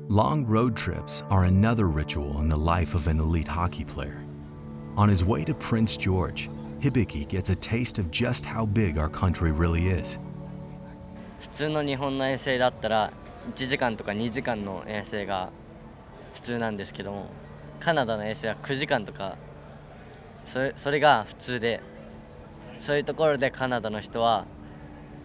Long road trips are another ritual in the life of an elite hockey player. On his way to Prince George, Hibiki gets a taste of just how big our country really is. 普通の日本の遠征だったら1時間とか2時間の遠征が普通なんですけども、カナダの遠征は9時間とかそれが普通で、そういうところでカナダの人は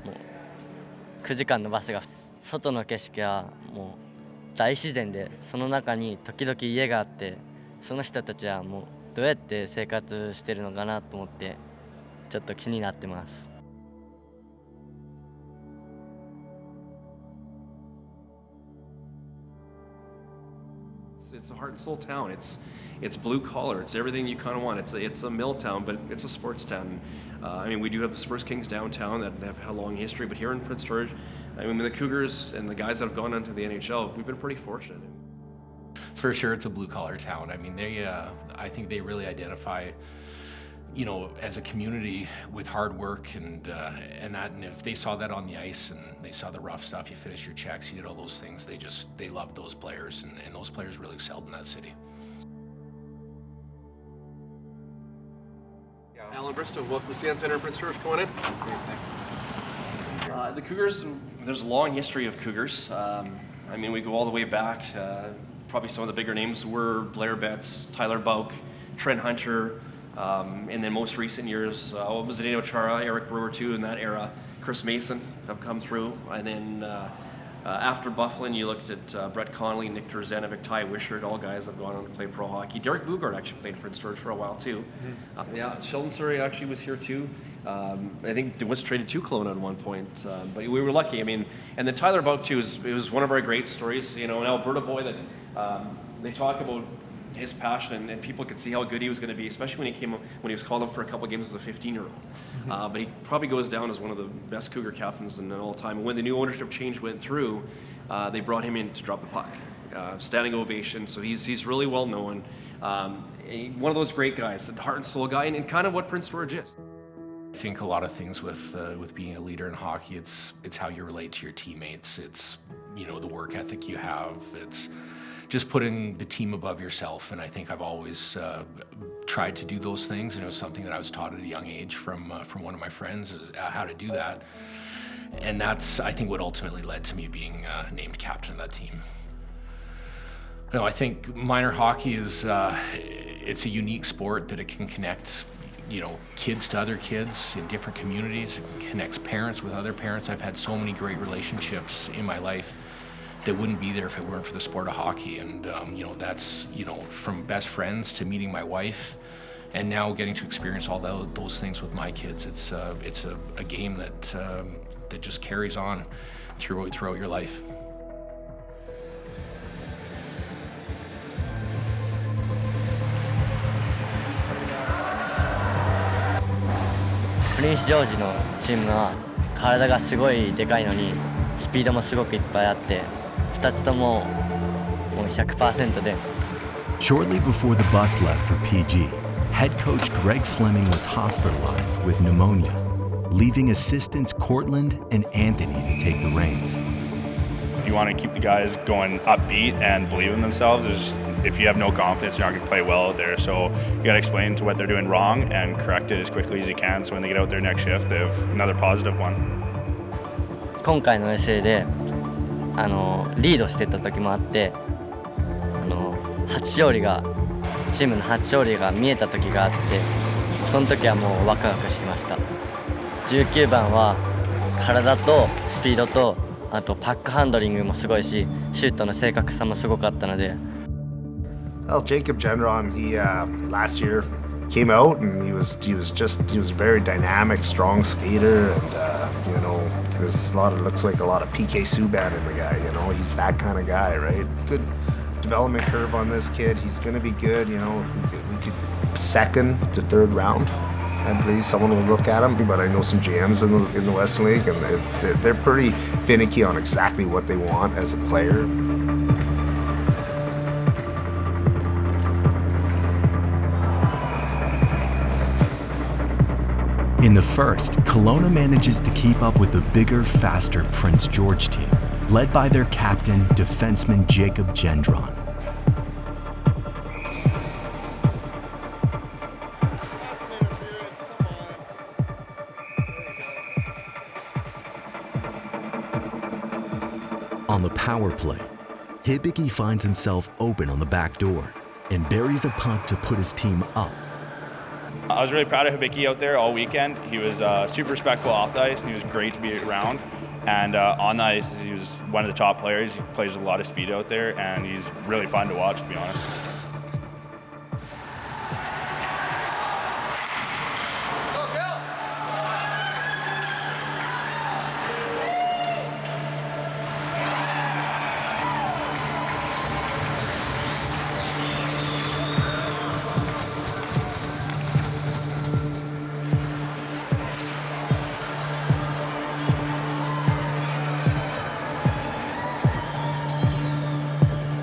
もう9時間のバスが外の景色はもう大自然で、その中に時々家があって、その人たちはもうどうやって生活してるのかなと思ってちょっと気になってます。It's a heart and soul town. It's blue collar. It's everything you kind of want. It's a mill town, but it's a sports town. I mean, we do have the Spurs Kings downtown that have a long history, but here in Prince George, I mean, the Cougars and the guys that have gone into the NHL, we've been pretty fortunate. For sure, it's a blue collar town. I mean, I think they really identify, you know, as a community with hard work and if they saw that on the ice and they saw the rough stuff, you finished your checks, you did all those things, they loved those players, and those players really excelled in that city. Alan Bristow, welcome to CN Center in Prince George. Come on in. Great, thanks. The Cougars, there's a long history of Cougars. I mean, we go all the way back. Probably some of the bigger names were Blair Betts, Tyler Bouk, Trent Hunter, and then most recent years, Zdeno Chara, Eric Brewer too in that era, Chris Mason have come through, and then after Bufflin, you looked at Brett Connolly, Nick Terzanovic, Ty Wishart, all guys have gone on to play pro hockey. Derek Bugard actually played in Prince George for a while too. Yeah, Sheldon Surrey actually was here too. I think was traded to Kelowna at one point, but we were lucky. I mean, and then Tyler Bouk too it was one of our great stories. You know, an Alberta boy that they talk about his passion, and people could see how good he was going to be, especially when he was called up for a couple of games as a 15-year-old. But he probably goes down as one of the best Cougar captains in all time. And when the new ownership change went through, they brought him in to drop the puck. Standing ovation, so he's really well known. One of those great guys, a heart and soul guy, and kind of what Prince George is. I think a lot of things with being a leader in hockey, it's how you relate to your teammates. It's, you know, the work ethic you have. It's just putting the team above yourself, and I think I've always tried to do those things, and it was something that I was taught at a young age from one of my friends, is how to do that, and that's, I think, what ultimately led to me being named captain of that team. You know, I think minor hockey is it's a unique sport that it can connect, you know, kids to other kids in different communities. It connects parents with other parents. I've had so many great relationships in my life that wouldn't be there if it weren't for the sport of hockey. And you know, that's, you know, from best friends to meeting my wife, and now getting to experience all those things with my kids. It's a game that just carries on throughout your life. Prince George のチームは体がすごいでかいのにスピードもすごくいっぱいあって、2つとももう 100% で。Shortly before the bus left for PG, head coach Greg Fleming was hospitalized with pneumonia, leaving assistants Cortland and Anthony to take the reins. You want to keep the guys going upbeat and believe in themselves. If you have no confidence, you're not going to play well out there. So you got to explain to what they're doing wrong and correct it as quickly as you can, so when they get out there next shift, they have another positive one. 今回の遠征でリードしてた時もあって、チームの初勝利が見えた時があって、その時はもうワクワクしてました。19番は体とスピードと、あとパックハンドリングもすごいし、シュートの正確さもすごかったので。Well, Jacob Gendron, he last year came out and he was a very dynamic, strong skater, and you know, looks like a lot of PK Subban in the guy. You know, he's that kind of guy, right? Good development curve on this kid. He's going to be good. You know, we could second to third round. I believe someone will look at him, but I know some GMs in the Western League, and they're pretty finicky on exactly what they want as a player. In the first, Kelowna manages to keep up with the bigger, faster Prince George team. led by their captain, defenseman Jacob Gendron. On the power play, Hibiki finds himself open on the back door and buries a puck to put his team up. I was really proud of Hibiki out there all weekend. He was super respectful off the ice, and he was great to be around. And on the ice, he was one of the top players. He plays with a lot of speed out there, and he's really fun to watch, to be honest.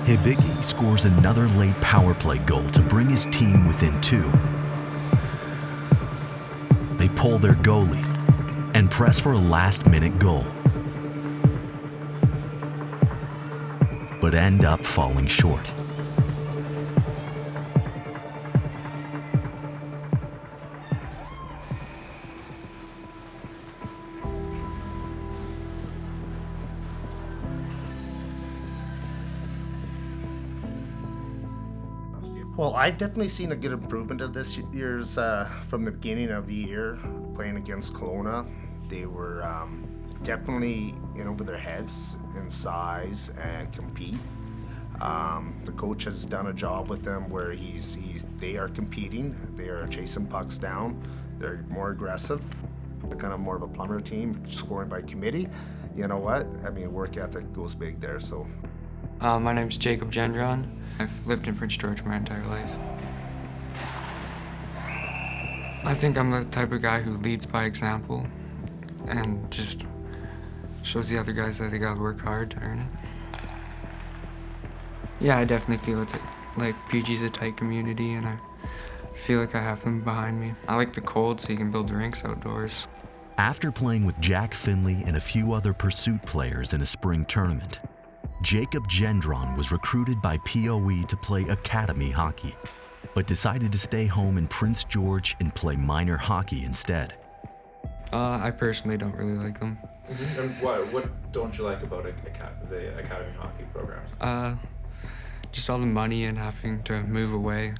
Hibiki scores another late power play goal to bring his team within 2. They pull their goalie and press for a last-minute goal, but end up falling short. Well, I've definitely seen a good improvement of this year's from the beginning of the year playing against Kelowna. They were definitely in over their heads in size and compete. The coach has done a job with them where they are competing, they are chasing pucks down, they're more aggressive. They're kind of more of a plumber team, scoring by committee. You know what? I mean, work ethic goes big there. So. My name's Jacob Gendron. I've lived in Prince George my entire life. I think I'm the type of guy who leads by example and just shows the other guys that they gotta work hard to earn it. Yeah, I definitely feel like PG's a tight community, and I feel like I have them behind me. I like the cold so you can build rinks outdoors. After playing with Jack Finley and a few other pursuit players in a spring tournament, Jacob Gendron was recruited by POE to play academy hockey, but decided to stay home in Prince George and play minor hockey instead. I personally don't really like them. Mm-hmm. And what don't you like about the academy hockey programs? Just all the money and having to move away.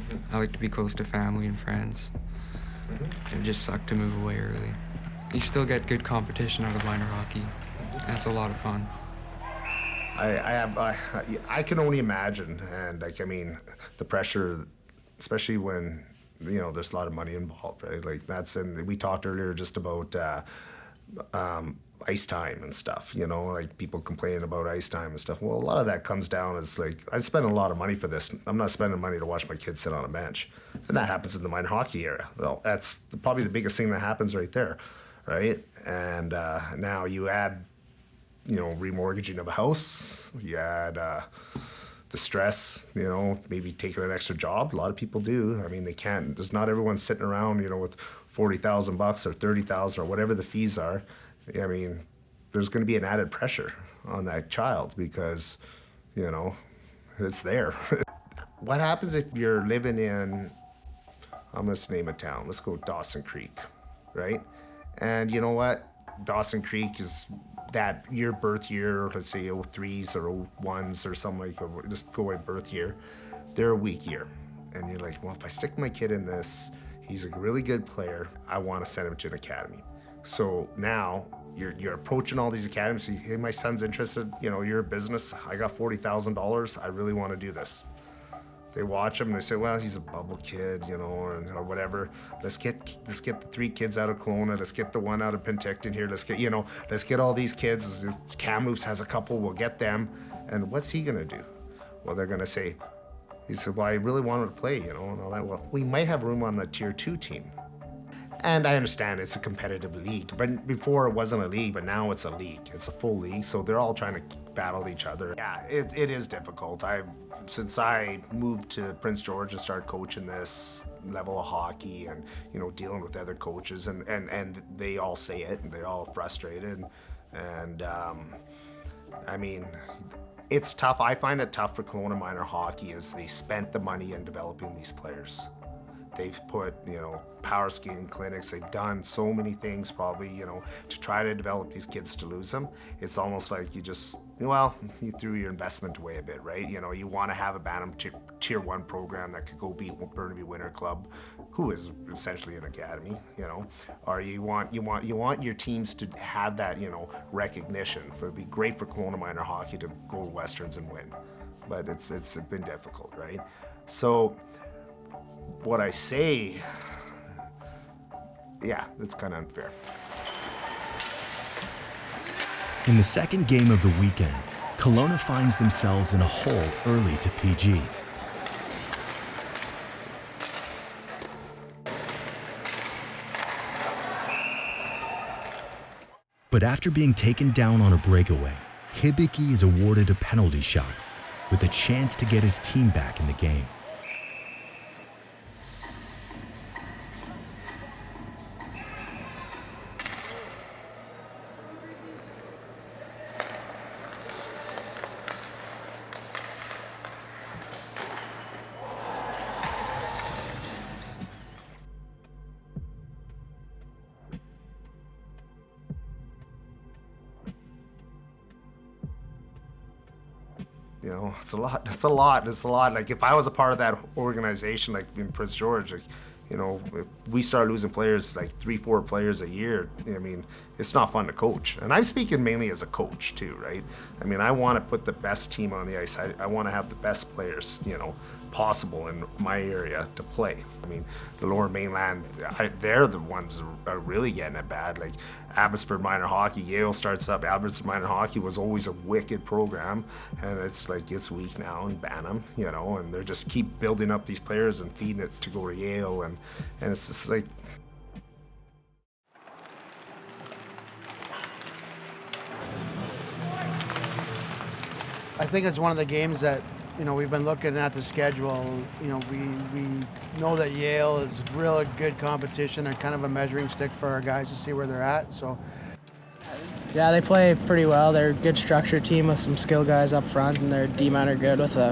Mm-hmm. I like to be close to family and friends. Mm-hmm. It just sucked to move away early. You still get good competition out of minor hockey, and it's a lot of fun. I can only imagine, and I mean, the pressure, especially when there's a lot of money involved, right? And we talked earlier just about ice time and stuff. Like people complaining about ice time and stuff. Well, a lot of that comes down as I spend a lot of money for this. I'm not spending money to watch my kids sit on a bench, and that happens in the minor hockey era. Well, that's probably the biggest thing that happens right there, right? And now you add. Remortgaging of a house, you add the stress, maybe taking an extra job. A lot of people do. I mean, they can't, there's not everyone sitting around, with $40,000 or $30,000 or whatever the fees are. I mean, there's going to be an added pressure on that child because, it's there. What happens if you're living in, I'm going to name a town, let's go Dawson Creek, right? And you know what? Dawson Creek is that your birth year, let's say 03s or 01s or something like, just go by birth year, they're a weak year. And you're like, well, if I stick my kid in this, he's a really good player, I want to send him to an academy. So now you're approaching all these academies, say, hey, my son's interested, you're a business, I got $40,000, I really want to do this. They watch him and they say, well, he's a bubble kid, or whatever. Let's get the 3 kids out of Kelowna. Let's get the one out of Penticton here. Let's get all these kids. Kamloops has a couple. We'll get them. And what's he gonna do? Well, they're gonna say, he said, well, I really wanted to play, and all that. Well, we might have room on the tier 2 team. And I understand it's a competitive league, but before it wasn't a league, but now it's a league. It's a full league, so they're all trying to battle each other. Yeah, it is difficult. Since I moved to Prince George and started coaching this level of hockey and, dealing with other coaches and they all say it and they're all frustrated and I mean, it's tough. I find it tough for Kelowna minor hockey is they spent the money in developing these players. They've put, power skating clinics. They've done so many things probably, to try to develop these kids to lose them. It's almost like you threw your investment away a bit, right? You want to have a Bantam Tier 1 program that could go beat Burnaby Winter Club, who is essentially an academy, or you want your teams to have that, recognition. It'd be great for Kelowna minor hockey to go to Westerns and win, but it's been difficult, right? So what I say, it's kind of unfair. In the second game of the weekend, Kelowna finds themselves in a hole early to PG. But after being taken down on a breakaway, Hibiki is awarded a penalty shot with a chance to get his team back in the game. It's a lot. Like if I was a part of that organization, like in Prince George, if we start losing players, like 3-4 players a year, it's not fun to coach. And I'm speaking mainly as a coach too, right? I want to put the best team on the ice. I want to have the best players, possible in my area to play. The Lower Mainland, they're the ones that are really getting it bad. Like Abbotsford minor hockey, Yale starts up. Abbotsford minor hockey was always a wicked program, and it's weak now in Bantam, and they're just keep building up these players and feeding it to go to Yale, and it's just like. I think it's one of the games that, we've been looking at the schedule. We know that Yale is real good competition. They're kind of a measuring stick for our guys to see where they're at. So, yeah, they play pretty well. They're a good structured team with some skill guys up front, and their D-men are good with a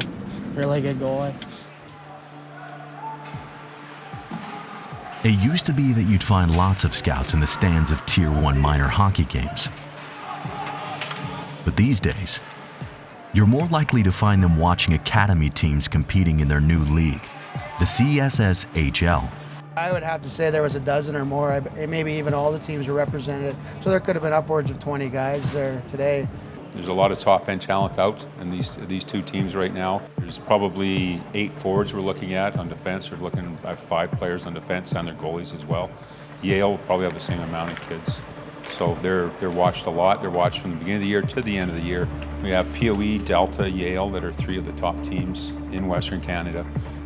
really good goalie. It used to be that you'd find lots of scouts in the stands of Tier 1 minor hockey games. But these days, you're more likely to find them watching academy teams competing in their new league, the CSSHL. I would have to say there was a dozen or more, maybe even all the teams were represented. So there could have been upwards of 20 guys there today. There's a lot of top-end talent out in these two teams right now. There's probably 8 forwards we're looking at on defense. We're looking at 5 players on defense and their goalies as well. Yale will probably have the same amount of kids. So they're watched a lot. They're watched from the beginning of the year to the end of the year. We have POE, Delta, Yale that are 3 of the top teams in Western Canada.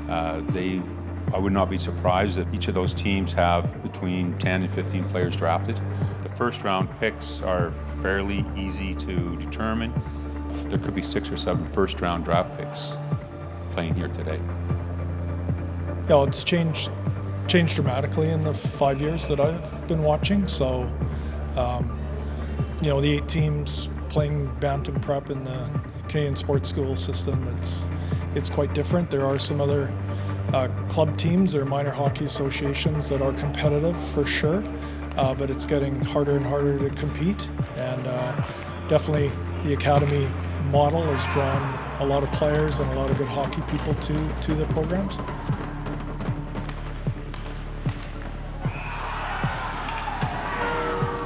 I would not be surprised if each of those teams have between 10 and 15 players drafted. The first round picks are fairly easy to determine. There could be 6 or 7 first round draft picks playing here today. Yeah, it's changed dramatically in the 5 years that I've been watching. So, the 8 teams playing Bantam Prep in the Canadian sports school system, it's quite different. There are some other club teams or minor hockey associations that are competitive for sure, but it's getting harder and harder to compete, and definitely the academy model has drawn a lot of players and a lot of good hockey people to the programs.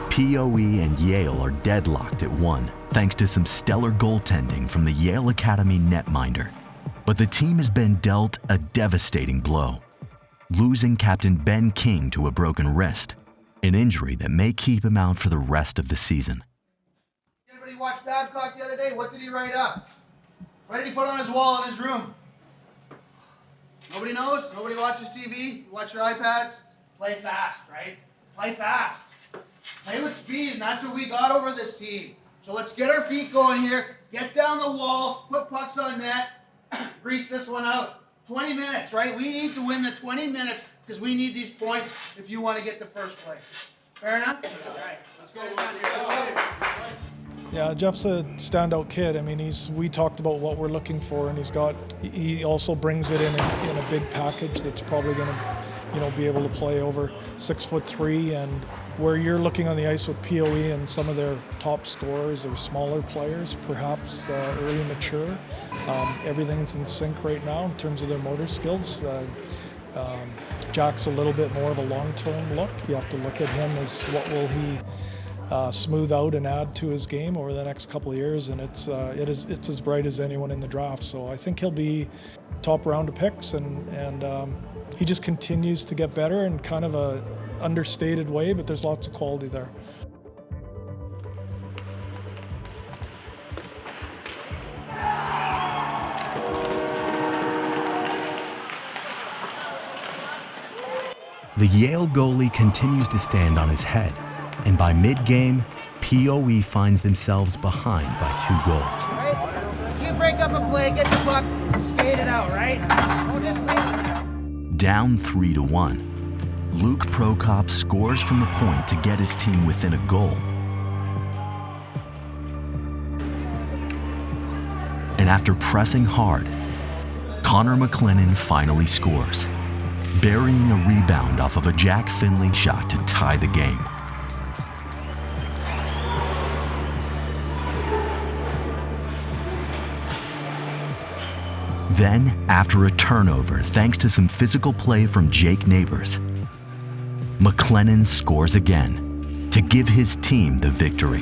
POE and Yale are deadlocked at 1, thanks to some stellar goaltending from the Yale Academy netminder. But the team has been dealt a devastating blow, losing captain Ben King to a broken wrist, an injury that may keep him out for the rest of the season. Anybody watch Babcock the other day? What did he write up? What did he put on his wall in his room? Nobody knows? Nobody watches TV? Watch your iPads? Play fast, right? Play fast. Play with speed, and that's what we got over this team. So let's get our feet going here, get down the wall, put pucks on net, grease this one out. 20 minutes, right? We need to win the 20 minutes because we need these points if you want to get to first place. Fair enough? All right, let's get it done here. Yeah, Jeff's a standout kid. I mean, we talked about what we're looking for, and he also brings it in a big package that's probably going to, be able to play over 6'3", and where you're looking on the ice with POE and some of their top scorers or smaller players, perhaps early mature. Everything's in sync right now in terms of their motor skills. Jack's a little bit more of a long-term look. You have to look at him as what will he smooth out and add to his game over the next couple of years, and it's as bright as anyone in the draft. So I think he'll be top round of picks, and he just continues to get better in kind of a understated way, but there's lots of quality there. The Yale goalie continues to stand on his head, and by mid-game, POE finds themselves behind by 2 goals. Right? You break up a play, get the puck, skate it out, right? Don't just leave it. Down 3-1, Luke Prokop scores from the point to get his team within a goal. And after pressing hard, Connor McLennan finally scores, burying a rebound off of a Jack Finley shot to tie the game. Then, after a turnover thanks to some physical play from Jake Neighbors, McLennan scores again to give his team the victory.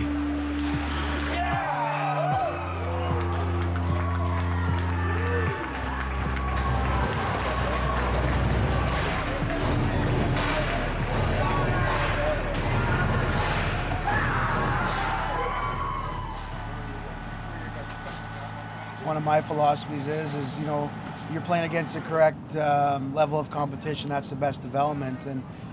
One of my philosophies is you're playing against the correct level of competition. That's the best development,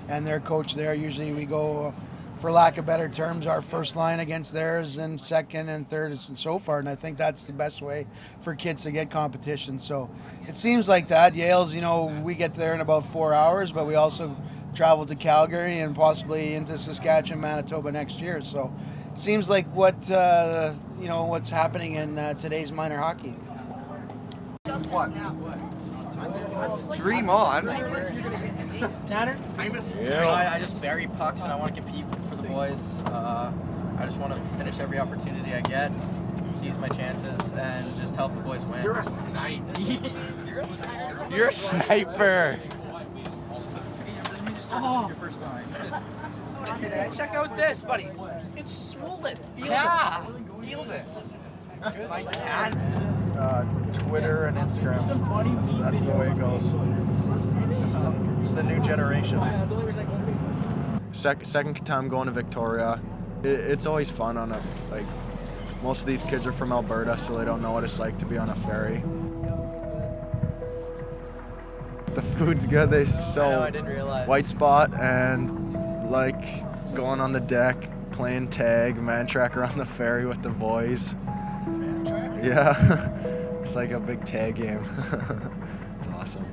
and their coach there, usually we go, for lack of better terms, our first line against theirs, and second and third and so far, and I think that's the best way for kids to get competition. So it seems like that. Yale's, we get there in about 4 hours, but we also travel to Calgary and possibly into Saskatchewan, Manitoba next year. So it seems like what's happening in today's minor hockey. What? Dream on. Tanner? Yeah. I just bury pucks and I want to compete for the boys. I just want to finish every opportunity I get, seize my chances, and just help the boys win. You're a sniper. You're a sniper. Oh. Check out this, buddy. It's swollen. Feel this. My dad. Twitter and Instagram. That's the way it goes. It's the new generation. Second time going to Victoria. It's always fun on most of these kids are from Alberta, so they don't know what it's like to be on a ferry. The food's good. I know, I didn't realize. White Spot and going on the deck, playing tag, man tracker on the ferry with the boys. Yeah, it's like a big tag game. It's awesome.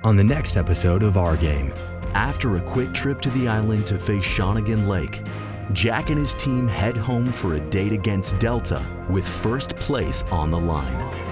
On the next episode of Our Game, after a quick trip to the island to face Shawnigan Lake, Jack and his team head home for a date against Delta with first place on the line.